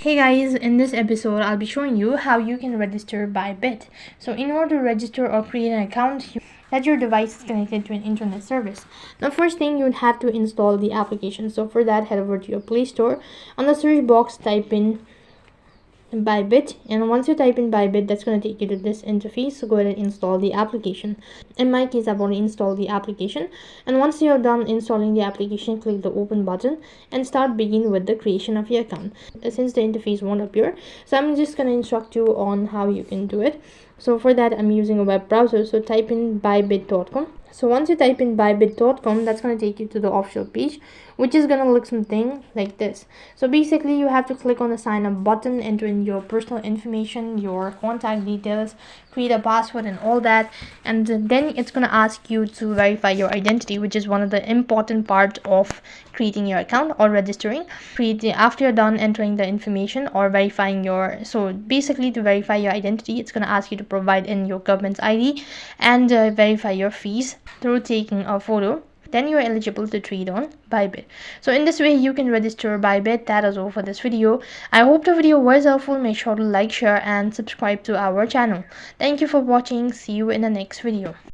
Hey guys, in this episode I'll be showing you how you can register Bybit. So in order to register or create an account, that your device is connected to an internet service. The first thing you would have to install the application. So for that, head over to your Play Store. On the search box, type in Bybit, and once you type in Bybit, that's going to take you to this interface. So go ahead and install the application. In my case, I've already installed the application, and once you're done installing the application, click the open button and start begin with the creation of your account. Since the interface won't appear, so I'm just going to instruct you on how you can do it. So for that, I'm using a web browser, so type in bybit.com. So once you type in bybit.com, that's going to take you to the official page, which is going to look something like this. So basically, you have to click on the sign up button, enter in your personal information, your contact details, create a password and all that, and then it's going to ask you to verify your identity, which is one of the important part of creating your account or registering. After you're done entering the information or verifying so basically to verify your identity, it's going to ask you to provide in your government's ID and verify your fees through taking a photo. Then you are eligible to trade on Bybit. So in this way you can register Bybit. That is all for this video. I hope the video was helpful. Make sure to like, share and subscribe to our channel. Thank you for watching. See you in the next video.